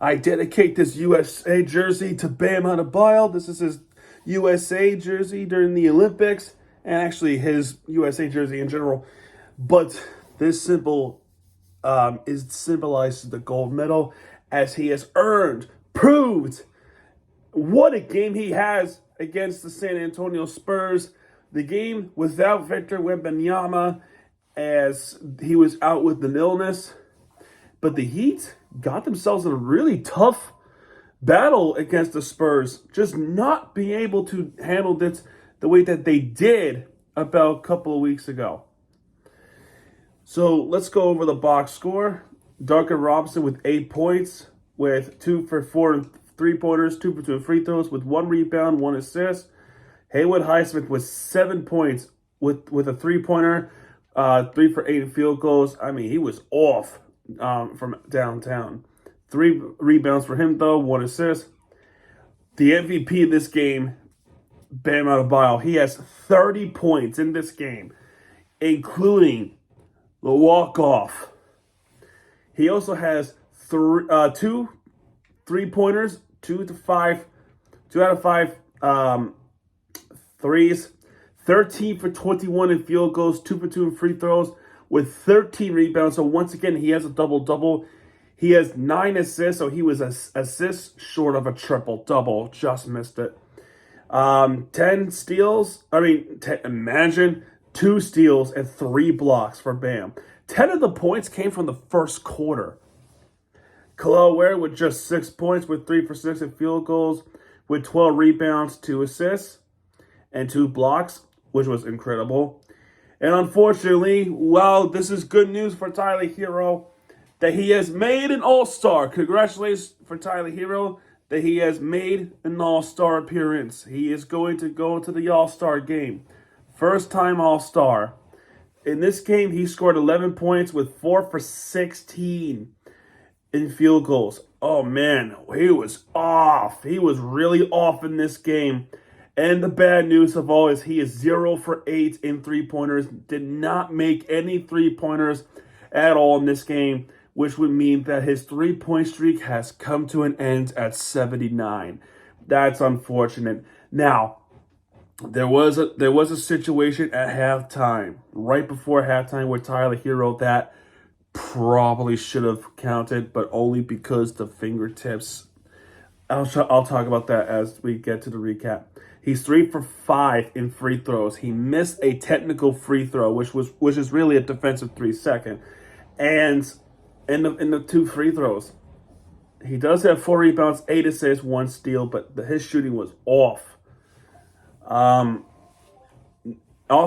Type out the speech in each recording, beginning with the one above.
I dedicate this USA jersey to Bam Adebayo. This is his USA jersey during the Olympics, and actually his USA jersey in general. But this symbol is symbolizes the gold medal as he has earned, proved what a game he has against the San Antonio Spurs. The game without Victor Wembanyama as he was out with an illness. But the Heat got themselves in a really tough battle against the Spurs, just not being able to handle this the way that they did about a couple of weeks ago. So let's go over the box score. Duncan Robinson with 8 points, with 2 for 4 and 3-pointers, 2 for 2 free throws, with 1 rebound, 1 assist. Haywood Highsmith with 7 points with a 3-pointer, 3 for 8 in field goals. I mean, he was off from downtown. 3 rebounds for him, though, 1 assist. The MVP of this game, Bam Adebayo, he has 30 points in this game, including the walk-off. He also has 2 3-pointers, 2 out of 5 threes, 13 for 21 in field goals, 2 for 2 in free throws, with 13 rebounds. So once again, he has a double-double. He has 9 assists, so he was assists short of a triple-double. Just missed it. 10 steals. Imagine 2 steals and 3 blocks for Bam. 10 of the points came from the first quarter. Khalil Ware with just 6 points, with 3 for 6 in field goals, with 12 rebounds, 2 assists, and 2 blocks, which was incredible. And unfortunately, well, this is good news for Tyler Hero, that he has made an All-Star. Congratulations for Tyler Hero that he has made an All-Star appearance. He is going to go to the All-Star game. First-time All-Star. In this game, he scored 11 points with 4 for 16 in field goals. Oh, man, he was off. He was really off in this game. And the bad news of all is he is 0 for 8 in 3-pointers. Did not make any 3-pointers at all in this game, which would mean that his 3-point streak has come to an end at 79. That's unfortunate. Now, there was a situation at halftime, right before halftime, where Tyler Hero that probably should have counted, but only because the fingertips. I'll talk about that as we get to the recap. He's 3 for 5 in free throws. He missed a technical free throw, which is really a defensive 3-second, and in the 2 free throws, he does have 4 rebounds, 8 assists, 1 steal, but his shooting was off. Off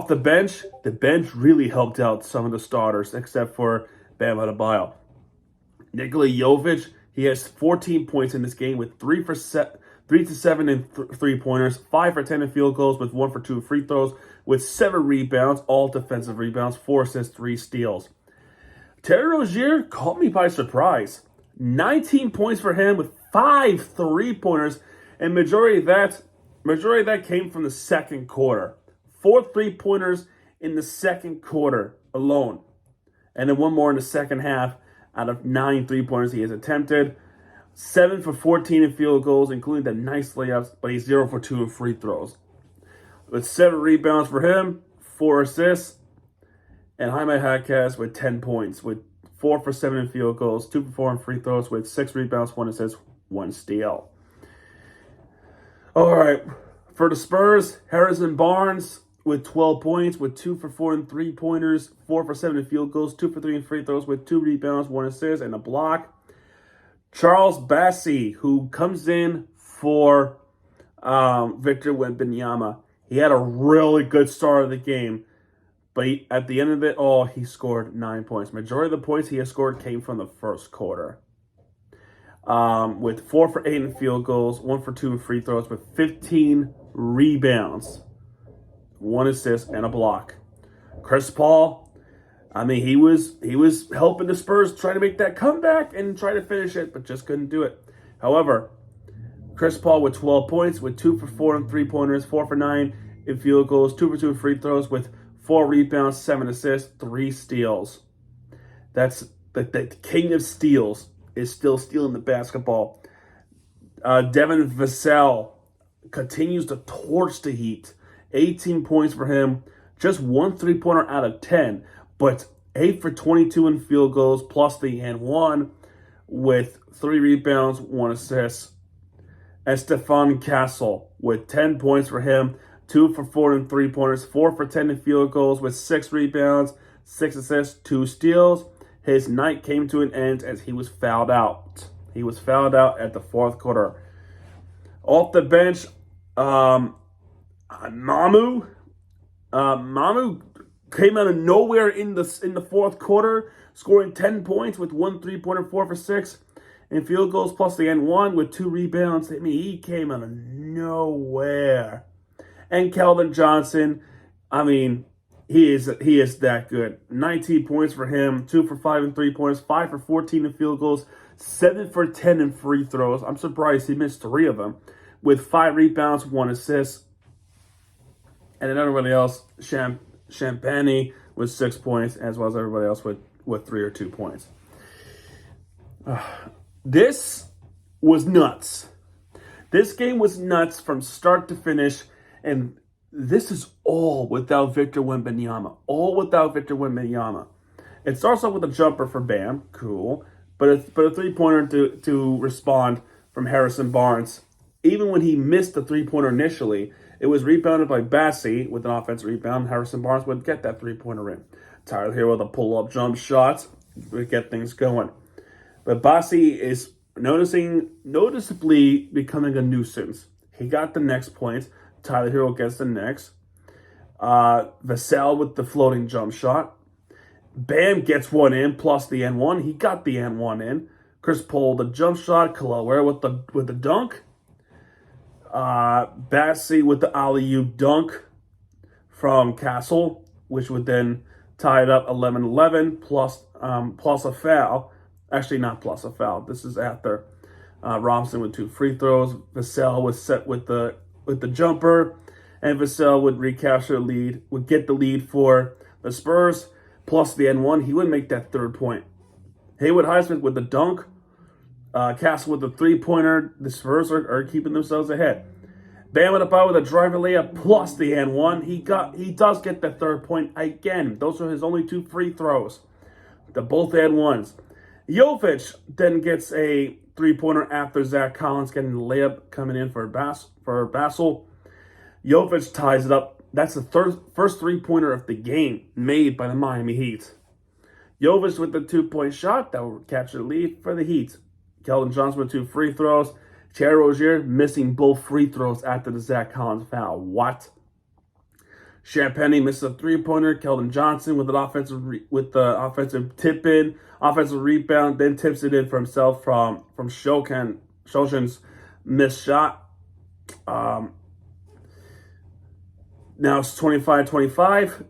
the bench really helped out some of the starters, except for Bam Adebayo. Nikola Jovic, he has 14 points in this game with 3 to 7 in 3-pointers, 5 for 10 in field goals, with 1 for 2 free throws, with 7 rebounds, all defensive rebounds, 4 assists, 3 steals. Terry Rozier caught me by surprise. 19 points for him with 5 3-pointers, and majority of that came from the second quarter. 4 3-pointers in the second quarter alone. And then 1 more in the second half out of 9 3-pointers he has attempted. 7 for 14 in field goals, including the nice layups, but he's 0 for 2 in free throws. With 7 rebounds for him, 4 assists, and Jaime Jaquez with 10 points, with 4 for 7 in field goals, 2 for 4 in free throws, with 6 rebounds, 1 assist, 1 steal. All right, for the Spurs, Harrison Barnes with 12 points, with 2 for 4 in 3-pointers, 4 for 7 in field goals, 2 for 3 in free throws, with 2 rebounds, 1 assist, and a block. Charles Bassey, who comes in for Victor Wembanyama, he had a really good start of the game, but at the end of it all, he scored 9 points. Majority of the points he has scored came from the first quarter. With 4 for 8 in field goals, 1 for 2 in free throws, with 15 rebounds, 1 assist, and a block. Chris Paul, he was helping the Spurs try to make that comeback and try to finish it, but just couldn't do it. However, Chris Paul with 12 points, with 2 for 4 in 3-pointers, 4 for 9 in field goals, 2 for 2 in free throws, with 4 rebounds, 7 assists, 3 steals. That's the king of steals is still stealing the basketball. Devin Vassell continues to torch the Heat. 18 points for him. Just 1 3-pointer out of 10. But 8 for 22 in field goals, plus the and 1 with 3 rebounds, 1 assist. And Stefan Castle with 10 points for him. 2 for 4 in 3-pointers, 4 for 10 in field goals with 6 rebounds, 6 assists, 2 steals. His night came to an end as he was fouled out. He was fouled out at the 4th quarter. Off the bench, Mamu came out of nowhere in the 4th quarter, scoring 10 points with 1 3-pointer, 4 for 6 in field goals, plus the N1 with 2 rebounds. I mean, he came out of nowhere. And Keldon Johnson, I mean, he is that good. 19 points for him, 2 for 5 in 3-pointers, 5 for 14 in field goals, 7 for 10 in free throws. I'm surprised he missed 3 of them, with 5 rebounds, 1 assist. And then everybody else, Champagne with 6 points, as well as everybody else with 3 or 2 points. This was nuts. This game was nuts from start to finish, and this is all without Victor Wembanyama. All without Victor Wembanyama. It starts off with a jumper for Bam, cool, but a 3-pointer to respond from Harrison Barnes. Even when he missed the 3-pointer initially, it was rebounded by Bassi with an offensive rebound. Harrison Barnes would get that 3-pointer in. Tyler Hero with a pull-up jump shot would get things going. But Bassi is noticeably becoming a nuisance. He got the next point. Tyler Hero gets the next. Vassell with the floating jump shot. Bam gets one in, plus the N1. He got the N1 in. Chris Paul the jump shot. Kalaware with the dunk. Bassi with the alley-oop dunk from Castle, which would then tie it up 11-11 plus a foul. Actually, not plus a foul. This is after Robinson with 2 free throws. Vassell was set with the jumper, and Vassell would recapture the lead, would get the lead for the Spurs, plus the N1. He would make that 3rd point. Haywood Highsmith with the dunk. Castle with the 3-pointer. The Spurs are keeping themselves ahead. Bam Adebayo with a driver layup plus the N1. He does get the 3rd point again. Those are his only 2 free throws. The both N1s. Jovic then gets a 3-pointer after Zach Collins getting the layup coming in for Bassel. Jovic ties it up. That's the first 3-pointer of the game made by the Miami Heat. Jovic with the 2-point shot that will capture the lead for the Heat. Keldon Johnson with 2 free throws. Thierry Rozier missing both free throws after the Zach Collins foul. What? Champagne misses a 3-pointer. Keldon Johnson with the offensive tip in, offensive rebound, then tips it in for himself from Shoshan's missed shot. Now it's 25-25.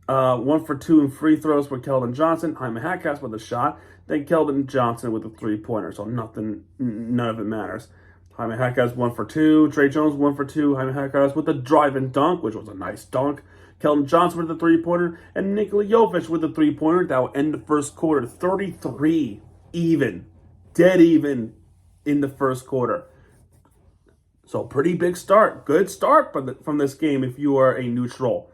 1 for 2 in free throws for Keldon Johnson. Jaime Hackas with a shot. Then Keldon Johnson with a 3-pointer. So none of it matters. Jaime Hackas 1 for 2. Trey Jones 1 for 2. Jaime Hackas with a drive and dunk, which was a nice dunk. Keldon Johnson with the 3-pointer. And Nikola Jovic with the 3-pointer. That will end the first quarter. 33 even. Dead even in the first quarter. So pretty big start. Good start from this game if you are a neutral.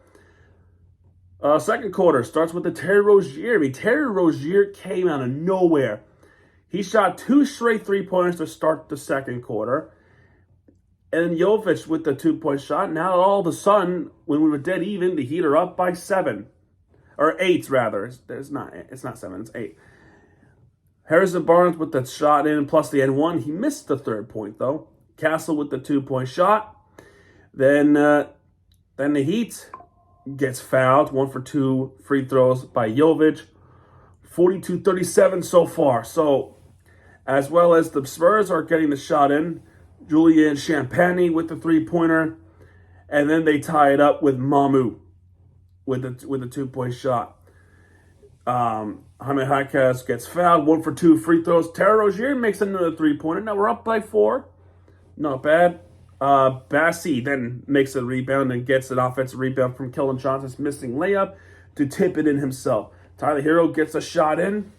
Second quarter starts with the Terry Rozier. I mean, Terry Rozier came out of nowhere. He shot 2 straight 3-pointers to start the second quarter. And Jovic with the 2-point shot. Now all of a sudden, when we were dead even, the Heat are up by 7. Or 8, rather. It's not 7, it's 8. Harrison Barnes with the shot in, plus the N1. He missed the 3rd point, though. Castle with the 2-point shot. Then the Heat gets fouled. 1 for 2 free throws by Jovic. 42-37 so far. So, as well as the Spurs are getting the shot in. Julian Champagne with the 3-pointer. And then they tie it up with Mamu with the 2-point shot. Jaime Hackas gets fouled. 1 for 2 free throws. Terry Rozier makes another 3-pointer. Now we're up by 4. Not bad. Bassi then makes a rebound and gets an offensive rebound from Keldon Johnson's missing layup to tip it in himself. Tyler Hero gets a shot in.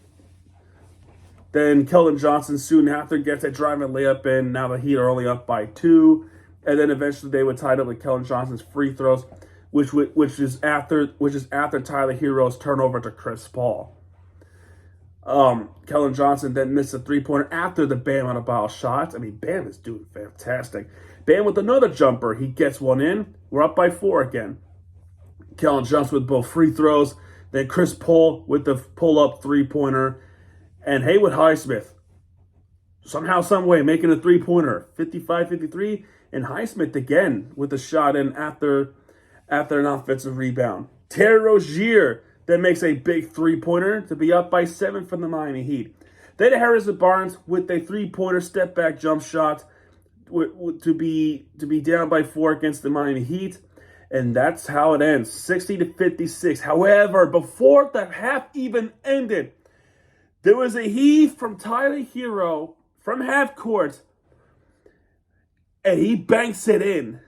Then Keldon Johnson soon after gets a driving layup in. Now the Heat are only up by 2. And then eventually they would tie it up with Keldon Johnson's free throws, which is after Tyler Hero's turnover to Chris Paul. Keldon Johnson then missed a 3-pointer after the Bam on a foul shot. I mean, Bam is doing fantastic. Bam with another jumper. He gets one in. We're up by 4 again. Keldon Johnson with both free throws. Then Chris Paul with the pull-up 3-pointer. And Haywood Highsmith, somehow, some way, making a 3-pointer. 55-53. And Highsmith again with a shot in after an offensive rebound. Terry Rozier then makes a big 3-pointer to be up by 7 from the Miami Heat. Then Harrison Barnes with a 3-pointer step-back jump shot to be down by 4 against the Miami Heat. And that's how it ends, 60-56. However, before the half even ended, there was a heave from Tyler Hero from half court, and he banks it in.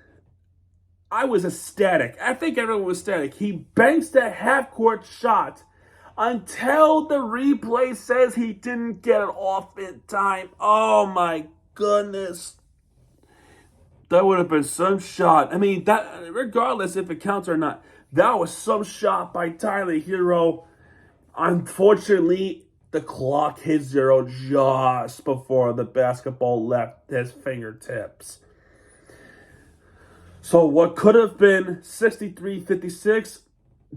I was ecstatic. I think everyone was ecstatic. He banks that half-court shot until the replay says he didn't get it off in time. Oh, my goodness. That would have been some shot. I mean, that regardless if it counts or not, that was some shot by Tyler Hero. Unfortunately, the clock hit 0 just before the basketball left his fingertips. So what could have been 63-56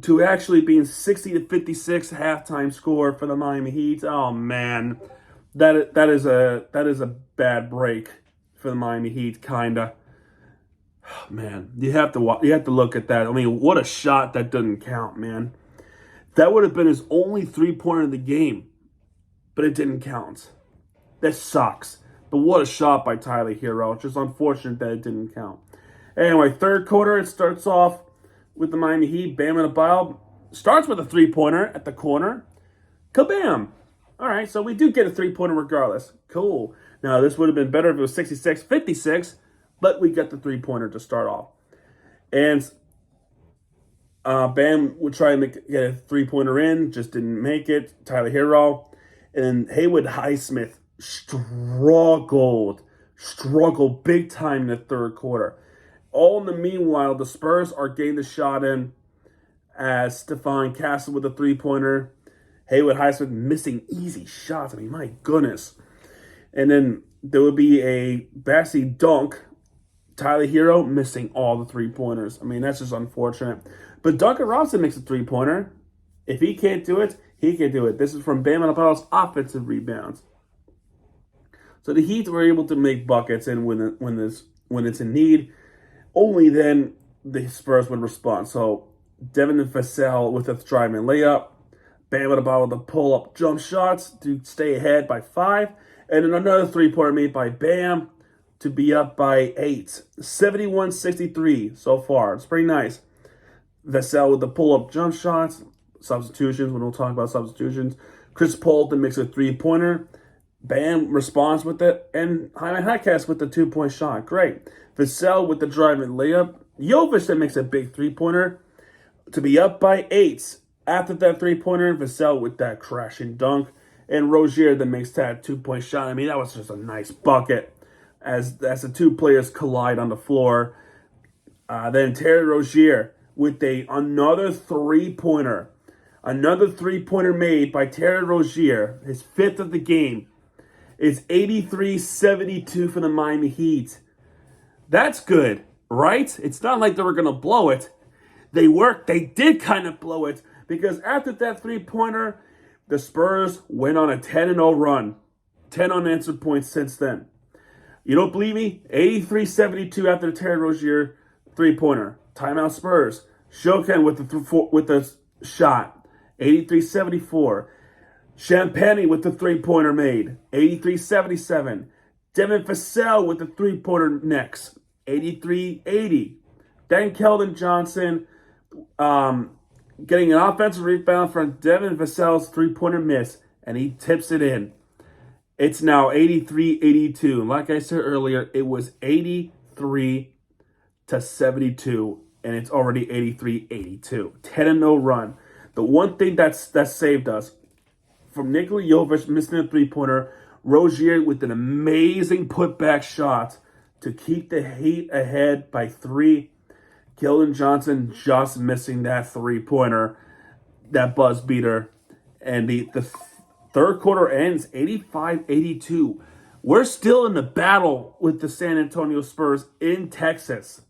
to actually being 60-56 halftime score for the Miami Heat. Oh man, that is a bad break for the Miami Heat, kinda. Man, you have to look at that. I mean, what a shot that doesn't count, man. That would have been his only 3-pointer in the game, but it didn't count. That sucks. But what a shot by Tyler Hero. It's just unfortunate that it didn't count. Anyway, third quarter, it starts off with the Miami Heat. Bam Adebayo starts with a 3-pointer at the corner. Kabam! All right, so we do get a 3-pointer regardless. Cool. Now, this would have been better if it was 66-56, but we get the 3-pointer to start off. And Bam would try and get a 3-pointer in, just didn't make it. Tyler Hero. And Haywood Highsmith struggled big time in the third quarter. All in the meanwhile, the Spurs are getting the shot in as Stephon Castle with a 3-pointer. Haywood Highsmith missing easy shots. I mean, my goodness. And then there would be a Bassie dunk. Tyler Hero missing all the 3-pointers. I mean, that's just unfortunate. But Duncan Robinson makes a 3-pointer. If he can't do it, he can do it. This is from Bam Adebayo's offensive rebounds. So the Heat were able to make buckets, and when it's in need, only then the Spurs would respond. So Devin Vassell with a driving layup. Bam Adebayo with the pull-up jump shots to stay ahead by 5. And then another 3-pointer made by Bam to be up by 8. 71-63 so far. It's pretty nice. Vassell with the pull-up jump shots. Substitutions, when we'll talk about substitutions. Chris Paul then makes a 3-pointer. Bam responds with it. And Jaime Jaquez with the 2-point shot. Great. Vassell with the driving layup. Jovic then makes a big 3-pointer to be up by 8. After that 3-pointer, Vassell with that crashing dunk. And Rozier then makes that 2-point shot. I mean, that was just a nice bucket as the two players collide on the floor. Then Terry Rozier with another 3-pointer. Another 3-pointer made by Terry Rozier, his 5th of the game. It's 83-72 for the Miami Heat. That's good, right? It's not like they were going to blow it. They did kind of blow it, because after that 3-pointer, the Spurs went on a 10-0 run. 10 unanswered points since then. You don't believe me? 83-72 after the Terry Rozier 3-pointer. Timeout Spurs. Shokan with the shot. 83-74. Champagny with the 3-pointer made. 83-77. Devin Vassell with the 3-pointer next. 83-80. Then Keldon Johnson getting an offensive rebound from Devin Vassell's 3-pointer miss, and he tips it in. It's now 83-82. Like I said earlier, it was 83-72, and it's already 83-82. 10-0 run. The one thing that saved us from Nikola Jovic missing a three-pointer. Rozier with an amazing putback shot to keep the Heat ahead by 3. Keldon Johnson just missing that three-pointer, that buzz beater. And the third quarter ends 85-82. We're still in the battle with the San Antonio Spurs in Texas.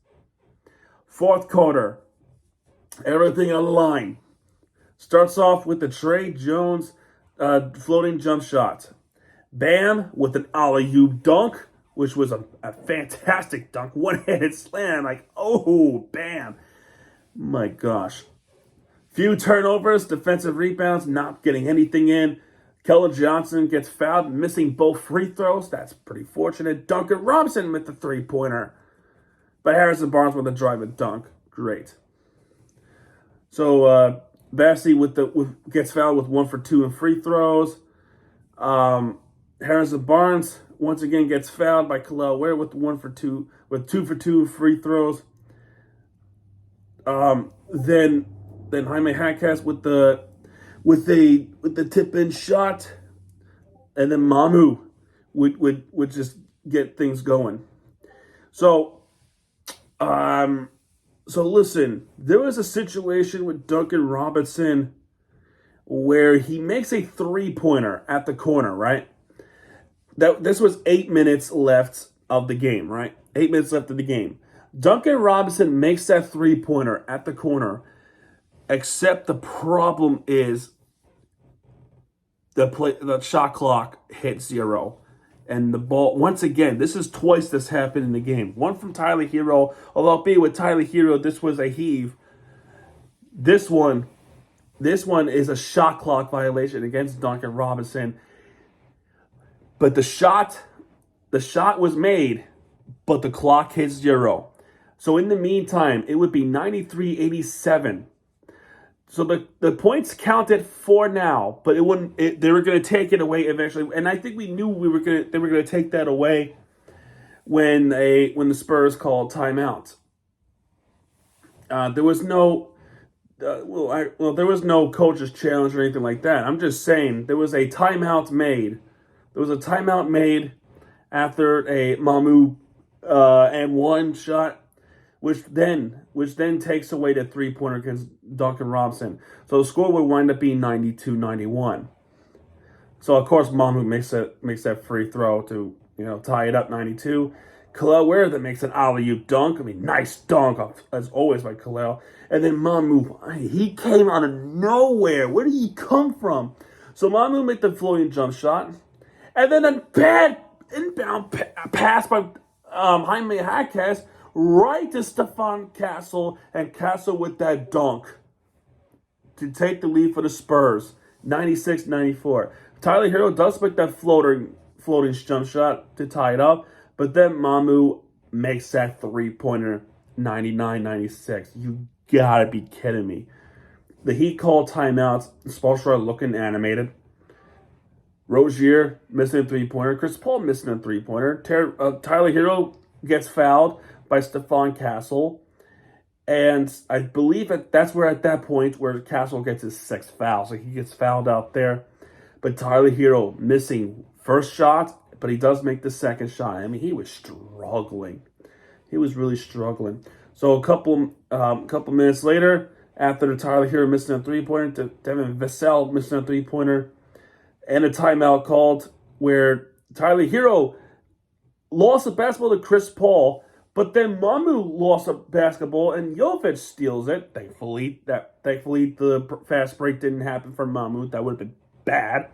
Fourth quarter, everything on the line. Starts off with the Trey Jones floating jump shot. Bam with an alley-oop dunk, which was a fantastic dunk. One-handed slam, like, oh, bam. My gosh. Few turnovers, defensive rebounds, not getting anything in. Keldon Johnson gets fouled, missing both free throws. That's pretty fortunate. Duncan Robinson with the three-pointer. But Harrison Barnes with a drive and dunk. Great. So, Bassey gets fouled with 1 for 2 in free throws. Harrison Barnes once again gets fouled by Kel'el Ware with 2 for 2 free throws. Then Jaime Jaquez with the tip in shot, and then Mamu would just get things going. So listen, there was a situation with Duncan Robinson where he makes a three-pointer at the corner, right? This was 8 minutes left of the game, right? 8 minutes left of the game. Duncan Robinson makes that three-pointer at the corner, except the problem is the shot clock hit 0. And the ball, once again, this is twice this happened in the game. One from Tyler Hero, although with Tyler Hero, this was a heave. This one is a shot clock violation against Duncan Robinson. But the shot was made, but the clock hit 0. So in the meantime, it would be 93-87. So the points counted for now, but it wouldn't. They were going to take it away eventually, and I think we knew they were going to take that away when the Spurs called timeout. There was no there was no coach's challenge or anything like that. I'm just saying there was a timeout made. There was a timeout made after a Mamu and one shot, which then takes away the three-pointer against Duncan Robinson. So the score would wind up being 92-91. So of course Mamu makes that free throw to tie it up 92. Kel'el Ware that makes an alley-oop dunk. I mean, nice dunk as always by Kel'el. And then Mamu, he came out of nowhere. Where did he come from? So Mamu made the floating jump shot, and then a bad inbound pass by Jaime Jaquez right to Stefan Castle, and Castle with that dunk to take the lead for the Spurs, 96-94. Tyler Hero does make that floating jump shot to tie it up, but then Mamu makes that three-pointer, 99-96. You gotta be kidding me. The Heat called timeouts. Spoelstra looking animated. Rozier missing a three-pointer. Chris Paul missing a three-pointer. Tyler Hero gets fouled by Stefan Castle. And I believe that's where at that point where Castle gets his sixth foul. So he gets fouled out there. But Tyler Hero missing first shot, but he does make the second shot. I mean, he was struggling. He was really struggling. So a couple minutes later, after the Tyler Hero missing a three-pointer, Devin Vassell missing a three-pointer, and a timeout called where Tyler Hero lost a basketball to Chris Paul, but then Mamu lost a basketball and Jovic steals it. Thankfully, the fast break didn't happen for Mamu. That would have been bad.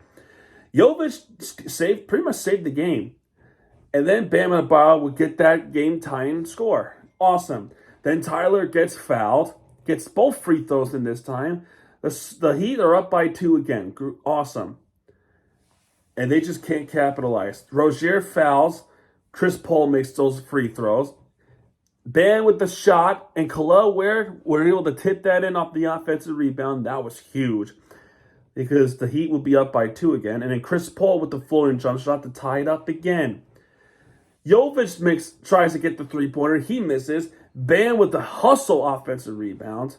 Jovic pretty much saved the game. And then Bam Adebayo would get that game-tying score. Awesome. Then Tyler gets fouled, gets both free throws in this time. The Heat are up by 2 again. Awesome. And they just can't capitalize. Rozier fouls. Chris Paul makes those free throws. Bam with the shot, and Kel'el Ware were able to tip that in off the offensive rebound. That was huge because the Heat would be up by 2 again. And then Chris Paul with the floating jump shot to tie it up again. Jovic tries to get the three-pointer. He misses. Bam with the hustle offensive rebound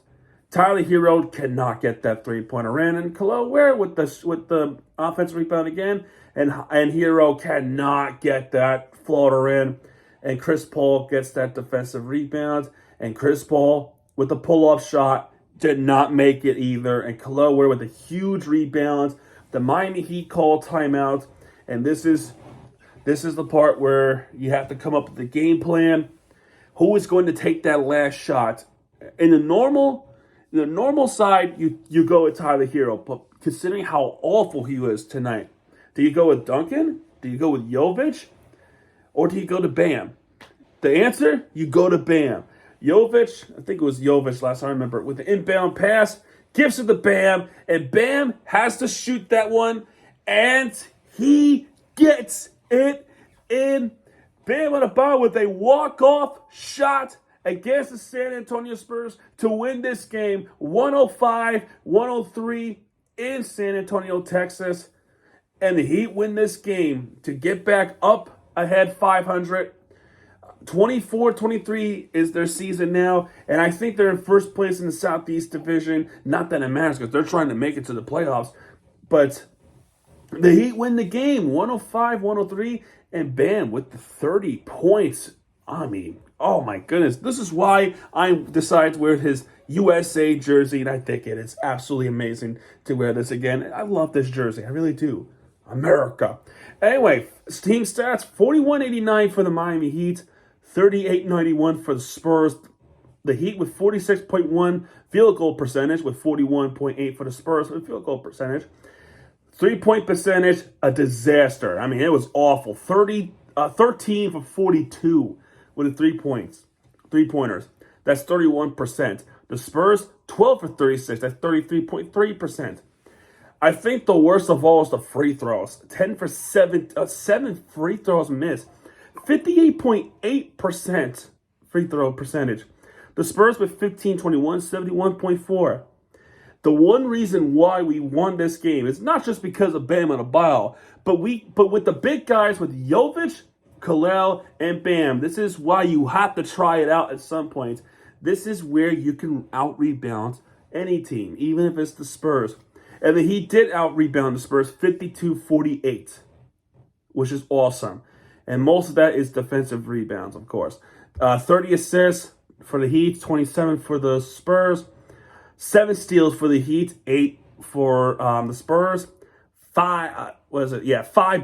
Tyler Hero cannot get that 3-pointer in, and Khalil Ware with the offensive rebound again, and Hero cannot get that floater in, and Chris Paul gets that defensive rebound, and Chris Paul with the pull-off shot did not make it either, and Khalil Ware with a huge rebound. The Miami Heat call timeout, and this is the part where you have to come up with the game plan. Who is going to take that last shot? In the normal side, you go with Tyler Hero, but considering how awful he was tonight, do you go with Duncan? Do you go with Jovic? Or do you go to Bam? The answer, you go to Bam. Jovic, I think it was Jovic last time I remember, with the inbound pass, gives it to Bam, and Bam has to shoot that one, and he gets it in. Bam Adebayo with a walk-off shot against the San Antonio Spurs to win this game, 105-103 in San Antonio, Texas. And the Heat win this game to get back up ahead 500. 24-23 is their season now, and I think they're in first place in the Southeast Division. Not that it matters because they're trying to make it to the playoffs, but the Heat win the game, 105-103, and Bam with the 30 points. I mean, oh my goodness. This is why I decided to wear his USA jersey, and I think it is absolutely amazing to wear this again. I love this jersey. I really do. America. Anyway, team stats, 41-89 for the Miami Heat, 38-91 for the Spurs. The Heat with 46.1 field goal percentage, with 41.8 for the Spurs with field goal percentage. 3-point percentage, a disaster. I mean, it was awful. 13 for 42 with the 3-pointers. That's 31%. The Spurs, 12 for 36. That's 33.3%. I think the worst of all is the free throws. 10 for 7, 7 free throws missed. 58.8% free throw percentage. The Spurs with 15-21, 71.4. The one reason why we won this game is not just because of Bam Adebayo, but with the big guys with Jovic, Khalil, and Bam. This is why you have to try it out at some point. This is where you can out-rebound any team, even if it's the Spurs. And then he did out-rebound the Spurs 52-48, which is awesome. And most of that is defensive rebounds, of course. 30 assists for the Heat, 27 for the Spurs. 7 steals for the Heat, 8 for the Spurs. 5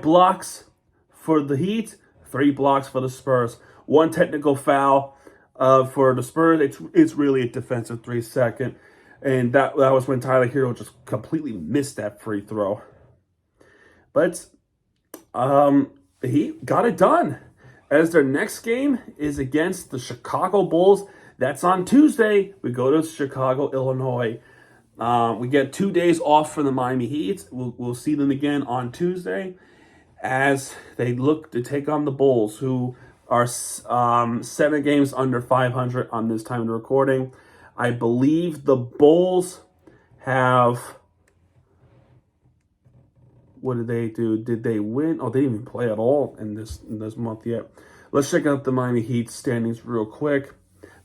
blocks for the Heat, 3 blocks for the Spurs. 1 technical foul for the Spurs. It's really a defensive 3-second. And that was when Tyler Hero just completely missed that free throw. But he got it done. As their next game is against the Chicago Bulls. That's on Tuesday. We go to Chicago, Illinois. We get 2 days off for the Miami Heat. We'll see them again on Tuesday as they look to take on the Bulls, who are 7 games under 500 on this time of recording. I believe the Bulls have... What did they do? Did they win? Oh, they didn't even play at all in this month yet. Let's check out the Miami Heat standings real quick.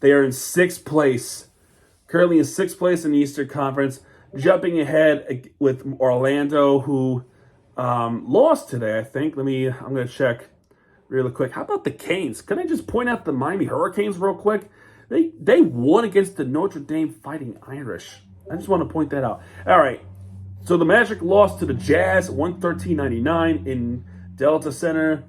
They are in 6th place. Currently in 6th place in the Eastern Conference. Jumping ahead with Orlando, who lost today, I think. I'm going to check really quick. How about the Canes? Can I just point out the Miami Hurricanes real quick? They won against the Notre Dame Fighting Irish. I just want to point that out. All right. So the Magic lost to the Jazz, 113-99 in Delta Center.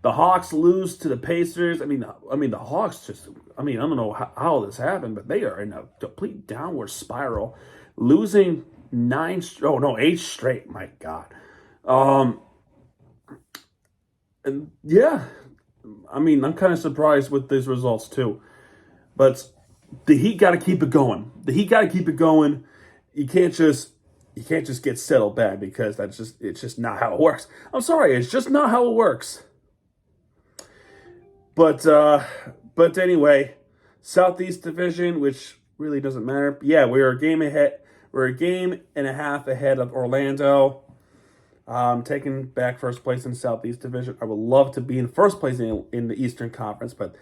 The Hawks lose to the Pacers. I mean, the Hawks just... I don't know how this happened, but they are in a complete downward spiral. Losing 8 straight. My God. And yeah, I'm kind of surprised with these results too. But the Heat got to keep it going. You can't just get settled bad because it's just not how it works. I'm sorry, it's just not how it works. But anyway, Southeast Division, which really doesn't matter. Yeah, we're a game ahead. We're a game and a half ahead of Orlando. Taking back first place in the Southeast Division. I would love to be in first place in the Eastern Conference, but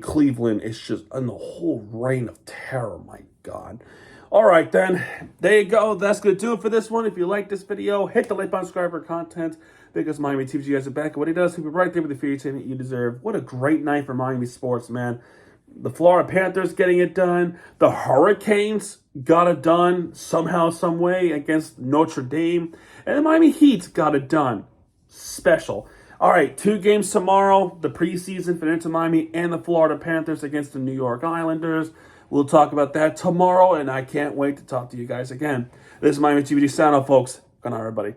Cleveland is just in the whole reign of terror. My God. All right, then. There you go. That's going to do it for this one. If you like this video, hit the like button, subscribe for content. Because Miami TVG guys are back. And what he does, he'll be right there with the future team that you deserve. What a great night for Miami sports, man. The Florida Panthers getting it done. The Hurricanes got it done somehow, some way against Notre Dame. And the Miami Heat got it done. Special. All right, 2 games tomorrow. The preseason for Inter Miami and the Florida Panthers against the New York Islanders. We'll talk about that tomorrow, and I can't wait to talk to you guys again. This is Miami TVG sign off, folks. Good night, everybody.